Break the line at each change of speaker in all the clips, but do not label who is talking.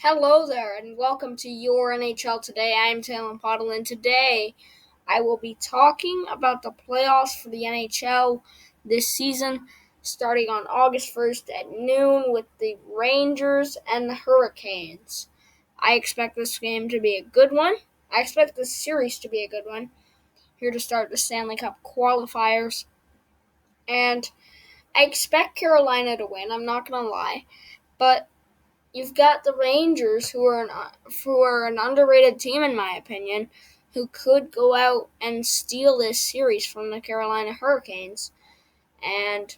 Hello there, and welcome to your NHL Today. I am Talon Pottle, and today I will be talking about the playoffs for the NHL this season, starting on August 1st at noon with the Rangers and the Hurricanes. I expect this game to be a good one. I expect this series to be a good one. Here to start the Stanley Cup qualifiers. And I expect Carolina to win, I'm not going to lie. But you've got the Rangers, who are an underrated team in my opinion, who could go out and steal this series from the Carolina Hurricanes. And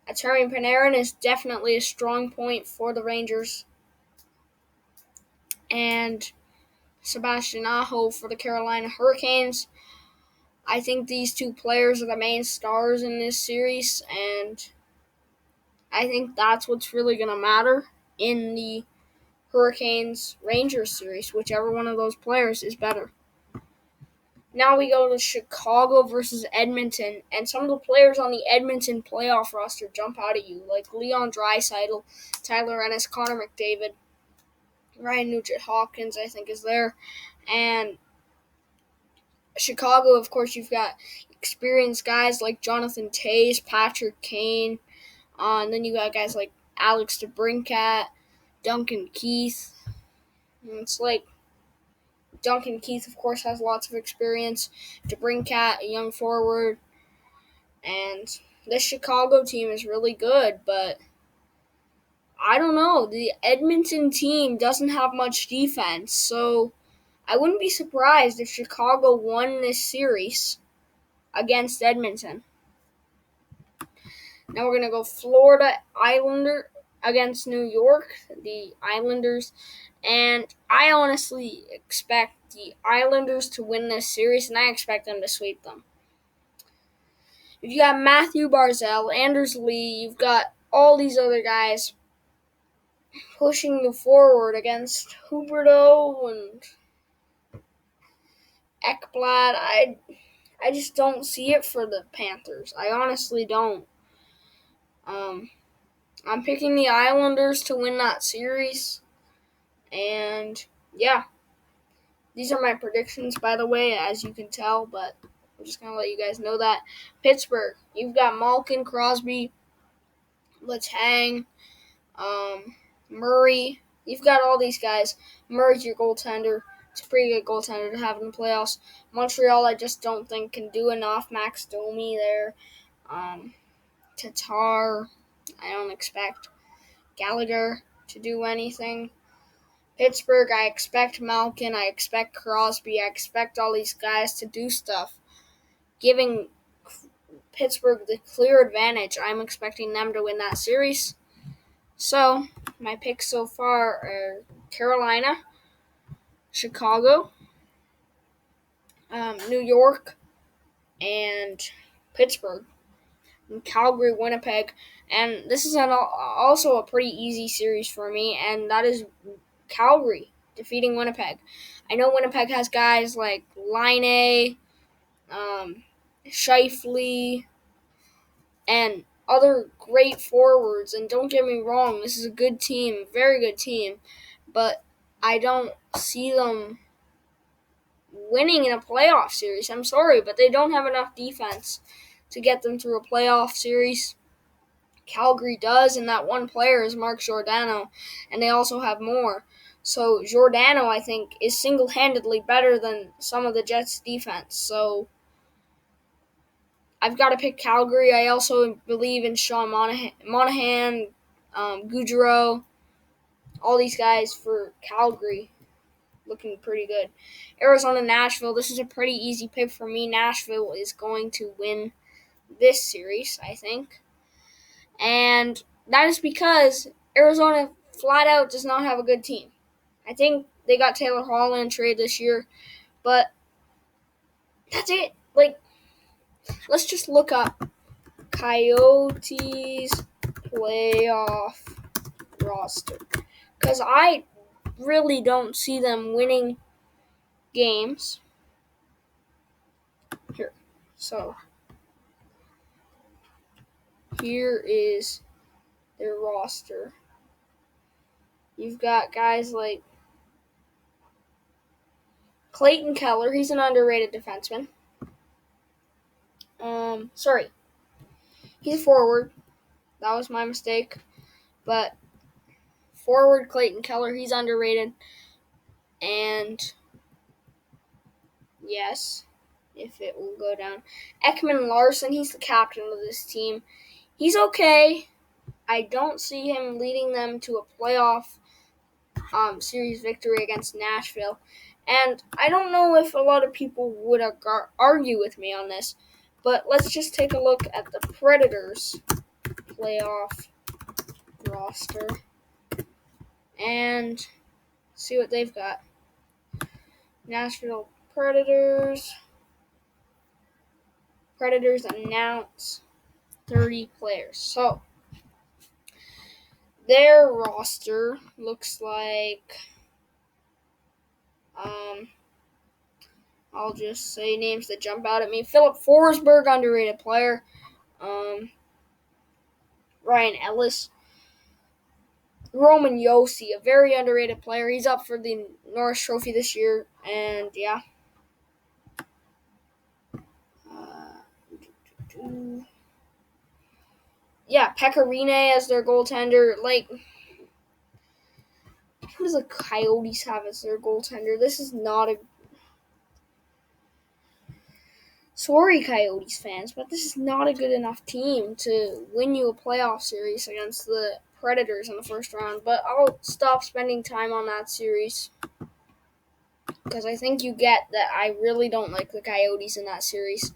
Artemi Panarin is definitely a strong point for the Rangers, and Sebastian Aho for the Carolina Hurricanes. I think these two players are the main stars in this series, and I think that's what's really going to matter in the Hurricanes Rangers series, whichever one of those players is better. Now we go to Chicago versus Edmonton, and some of the players on the Edmonton playoff roster jump out at you, like Leon Draisaitl, Tyler Ennis, Connor McDavid, Ryan Nugent-Hopkins, I think, is there. And Chicago, of course, you've got experienced guys like Jonathan Toews, Patrick Kane, and then you got guys like Alex DeBrincat, Duncan Keith. And it's like Duncan Keith, of course, has lots of experience. DeBrincat, a young forward. And this Chicago team is really good, but I don't know. The Edmonton team doesn't have much defense, so I wouldn't be surprised if Chicago won this series against Edmonton. Now we're going to go Florida Islander against New York, the Islanders. And I honestly expect the Islanders to win this series, and I expect them to sweep them. If you got Matthew Barzal, Anders Lee, you've got all these other guys pushing you forward against Huberdeau and Ekblad. I just don't see it for the Panthers. I honestly don't. I'm picking the Islanders to win that series. And yeah, these are my predictions, by the way, as you can tell, but I'm just going to let you guys know that. Pittsburgh, you've got Malkin, Crosby, Letang, Murray. You've got all these guys. Murray's your goaltender. It's a pretty good goaltender to have in the playoffs. Montreal, I just don't think can do enough. Max Domi there. Tatar, I don't expect Gallagher to do anything. Pittsburgh, I expect Malkin. I expect Crosby. I expect all these guys to do stuff, giving Pittsburgh the clear advantage. I'm expecting them to win that series. So, my picks so far are Carolina, Chicago, New York, and Pittsburgh, and Calgary, Winnipeg. And this is also a pretty easy series for me, and that is Calgary defeating Winnipeg. I know Winnipeg has guys like Laine, Scheifele, and other great forwards. And don't get me wrong, this is a good team, very good team. But I don't see them winning in a playoff series. I'm sorry, but they don't have enough defense to get them through a playoff series. Calgary does, and that one player is Mark Giordano, and they also have more. So Giordano, I think, is single-handedly better than some of the Jets' defense. So I've got to pick Calgary. I also believe in Sean Monahan, Gaudreau, all these guys for Calgary looking pretty good. Arizona, Nashville. This is a pretty easy pick for me. Nashville is going to win this series, I think. And that is because Arizona flat out does not have a good team. I think they got Taylor Hall in a trade this year, but that's it. Let's just look up Coyotes playoff roster, because I really don't see them winning games. Here. So, here is their roster. You've got guys like Clayton Keller. He's an underrated defenseman. He's a forward. That was my mistake. But forward Clayton Keller, he's underrated. And yes, if it will go down. Ekman Larson, he's the captain of this team. He's okay. I don't see him leading them to a playoff series victory against Nashville. And I don't know if a lot of people would argue with me on this, but let's just take a look at the Predators playoff roster and see what they've got. Nashville Predators. Predators announce 30 players. So, their roster looks like, I'll just say names that jump out at me. Philip Forsberg, underrated player. Ryan Ellis. Roman Josi, a very underrated player. He's up for the Norris Trophy this year. And, yeah. Pekka Rinne as their goaltender. Who does the Coyotes have as their goaltender? This is not a... Sorry, Coyotes fans, but this is not a good enough team to win you a playoff series against the Predators in the first round. But I'll stop spending time on that series because I think you get that I really don't like the Coyotes in that series.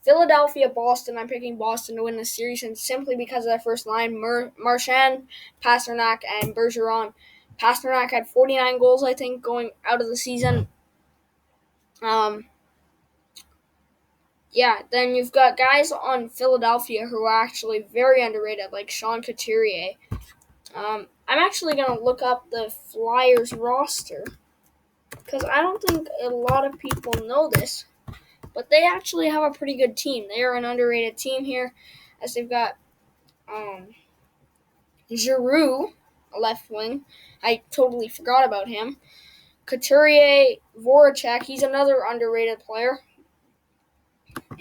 Philadelphia, Boston. I'm picking Boston to win the series, and simply because of their first line, Marchand, Pasternak, and Bergeron. Pasternak had 49 goals, I think, going out of the season. Then you've got guys on Philadelphia who are actually very underrated, like Sean Couturier. I'm actually going to look up the Flyers roster because I don't think a lot of people know this, but they actually have a pretty good team. They are an underrated team here, as they've got Giroux, a left wing. I totally forgot about him. Couturier, Voracek, he's another underrated player.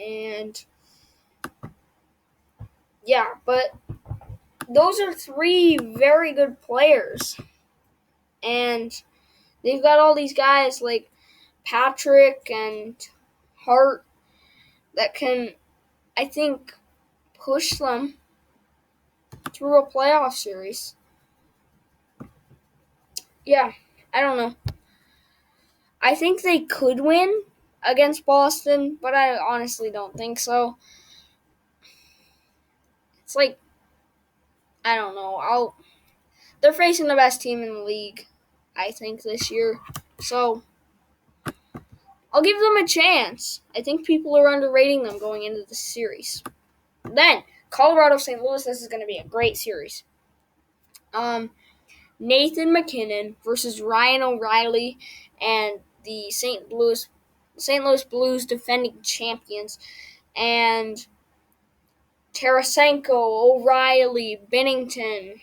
And but those are three very good players. And they've got all these guys like Patrick and Hart that can, I think, push them through a playoff series. I don't know. I think they could win against Boston, but I honestly don't think so. It's like, I don't know. They're facing the best team in the league, I think, this year. So, I'll give them a chance. I think people are underrating them going into the series. Then, Colorado, St. Louis, this is going to be a great series. Nathan MacKinnon versus Ryan O'Reilly and the St. Louis Blues defending champions. And Tarasenko, O'Reilly, Binnington,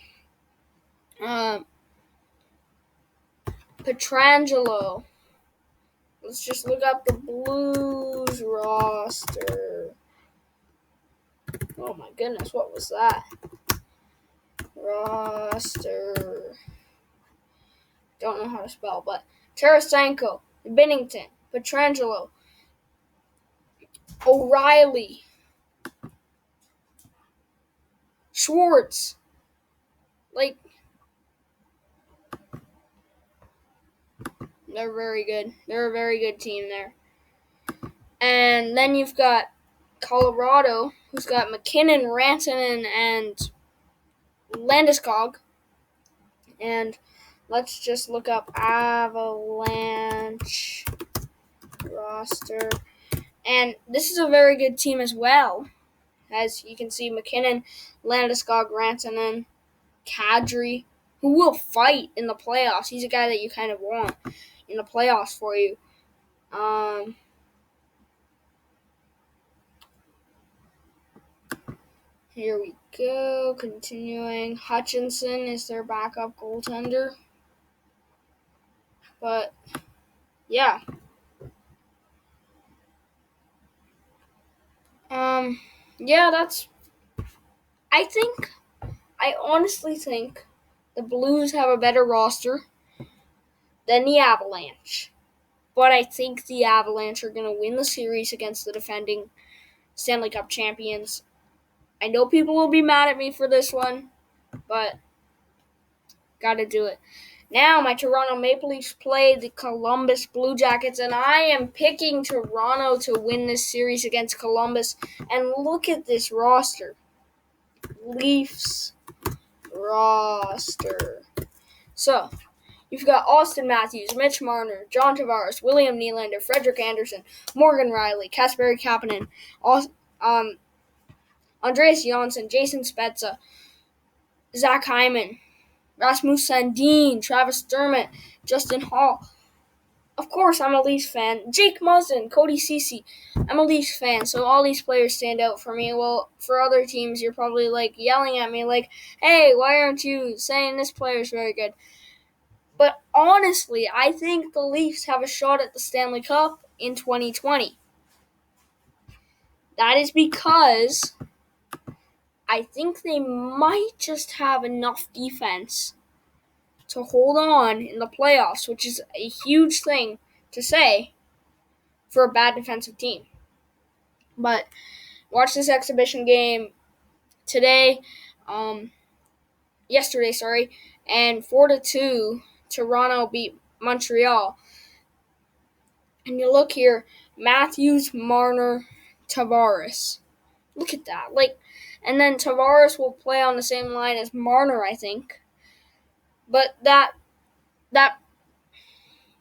Pietrangelo. Let's just look up the Blues roster. Oh my goodness, what was that? Roster. Don't know how to spell, but Tarasenko, Binnington, Pietrangelo, O'Reilly, Schwartz. They're very good. They're a very good team there. And then you've got Colorado, who's got McKinnon, Rantanen, and Landeskog. And let's just look up Avalanche roster. And this is a very good team as well. As you can see, McKinnon, Landeskog, Rantanen, Kadri, who will fight in the playoffs. He's a guy that you kind of want in the playoffs for you. Here we go. Continuing. Hutchinson is their backup goaltender. But yeah. Yeah, I honestly think the Blues have a better roster than the Avalanche. But I think the Avalanche are going to win the series against the defending Stanley Cup champions. I know people will be mad at me for this one, but gotta do it. Now, my Toronto Maple Leafs play the Columbus Blue Jackets, and I am picking Toronto to win this series against Columbus. And look at this roster. Leafs roster. So, you've got Austin Matthews, Mitch Marner, John Tavares, William Nylander, Frederik Andersen, Morgan Rielly, Kasperi Kapanen, Andreas Johnsson, Jason Spezza, Zach Hyman, Rasmus Sandin, Travis Dermott, Justin Hall. Of course, I'm a Leafs fan. Jake Muzzin, Cody Ceci. I'm a Leafs fan, so all these players stand out for me. Well, for other teams, you're probably yelling at me hey, why aren't you saying this player's very good? But honestly, I think the Leafs have a shot at the Stanley Cup in 2020. That is because I think they might just have enough defense to hold on in the playoffs, which is a huge thing to say for a bad defensive team. But watch this exhibition game yesterday, and 4-2, Toronto beat Montreal. And you look here, Matthews, Marner, Tavares. Look at that. And then Tavares will play on the same line as Marner, I think. But that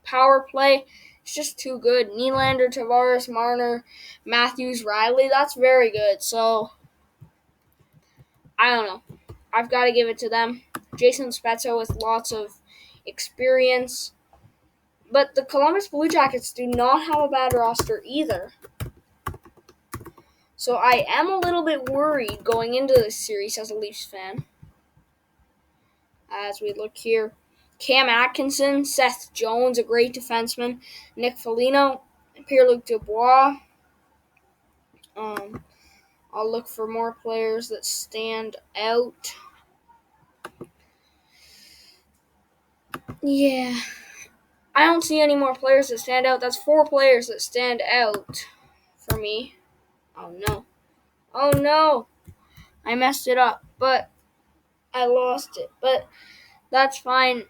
power play is just too good. Nylander, Tavares, Marner, Matthews, Rielly, that's very good. So, I don't know. I've got to give it to them. Jason Spezza with lots of experience. But the Columbus Blue Jackets do not have a bad roster either. So I am a little bit worried going into this series as a Leafs fan. As we look here, Cam Atkinson, Seth Jones, a great defenseman, Nick Foligno, Pierre-Luc Dubois. I'll look for more players that stand out. Yeah. I don't see any more players that stand out. That's 4 players that stand out for me. Oh, no. Oh, no. I messed it up, but I lost it. But that's fine.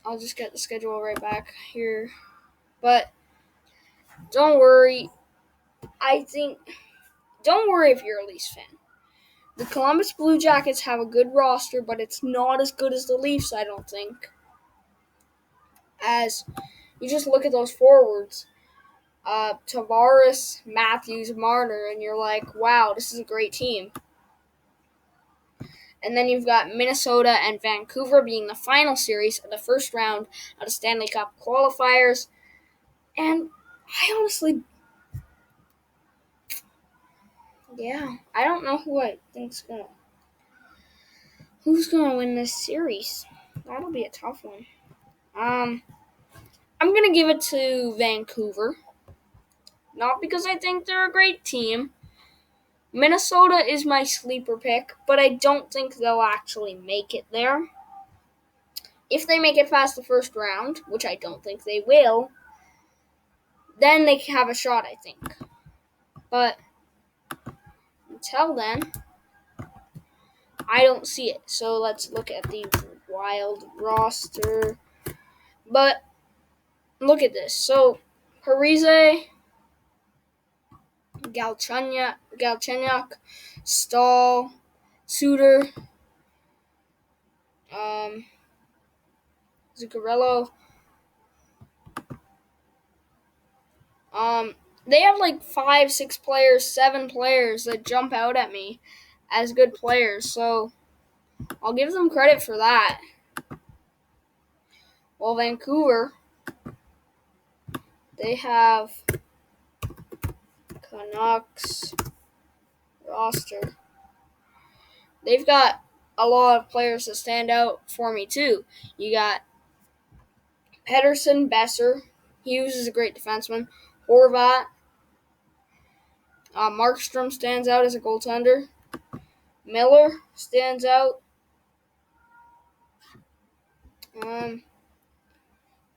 I'll just get the schedule right back here. But don't worry. Don't worry if you're a Leafs fan. The Columbus Blue Jackets have a good roster, but it's not as good as the Leafs, I don't think. As you just look at those forwards, Tavares, Matthews, Marner, and you're like, wow, this is a great team. And then you've got Minnesota and Vancouver being the final series of the first round of the Stanley Cup qualifiers. And I honestly, I don't know who's gonna win this series. That'll be a tough one. I'm gonna give it to Vancouver. Not because I think they're a great team. Minnesota is my sleeper pick, but I don't think they'll actually make it there. If they make it past the first round, which I don't think they will, then they have a shot, I think. But until then, I don't see it. So let's look at the Wild roster. But look at this. So Parise, Galchenyuk, Stahl, Suter, Zuccarello. They have 5, 6 players, 7 players that jump out at me as good players. So I'll give them credit for that. Well, Vancouver, they have Canucks roster. They've got a lot of players that stand out for me too. You got Pedersen, Besser. Hughes is a great defenseman. Horvat. Markstrom stands out as a goaltender. Miller stands out.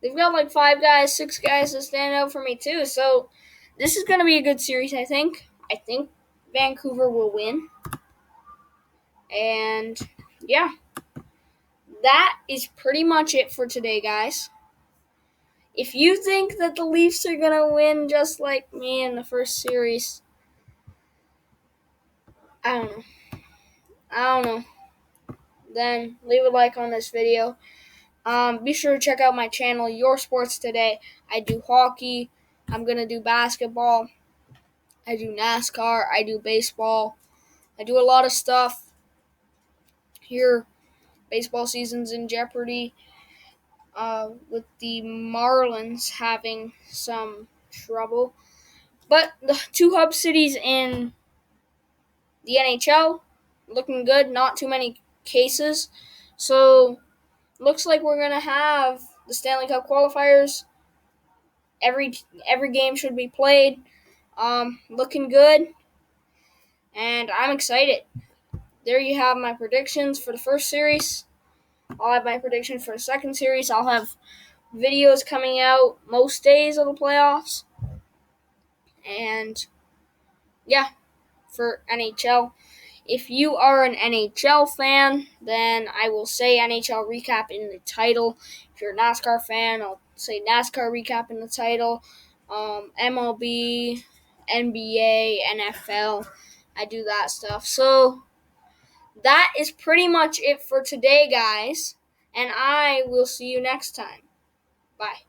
They've got like 6 guys that stand out for me too. So this is going to be a good series, I think. I think Vancouver will win. And yeah, that is pretty much it for today, guys. If you think that the Leafs are going to win just like me in the first series, I don't know. Then leave a like on this video. Be sure to check out my channel, Your Sports Today. I do hockey. I'm going to do basketball. I do NASCAR. I do baseball. I do a lot of stuff here. Baseball season's in jeopardy with the Marlins having some trouble. But the 2 hub cities in the NHL looking good. Not too many cases. So looks like we're going to have the Stanley Cup qualifiers. Every game should be played. Looking good. And I'm excited. There you have my predictions for the first series. I'll have my prediction for the second series. I'll have videos coming out most days of the playoffs. And yeah, for NHL. If you are an NHL fan, then I will say NHL recap in the title. If you're a NASCAR fan, I'll say NASCAR recap in the title. MLB, NBA, NFL, I do that stuff. So that is pretty much it for today, guys. And I will see you next time. Bye.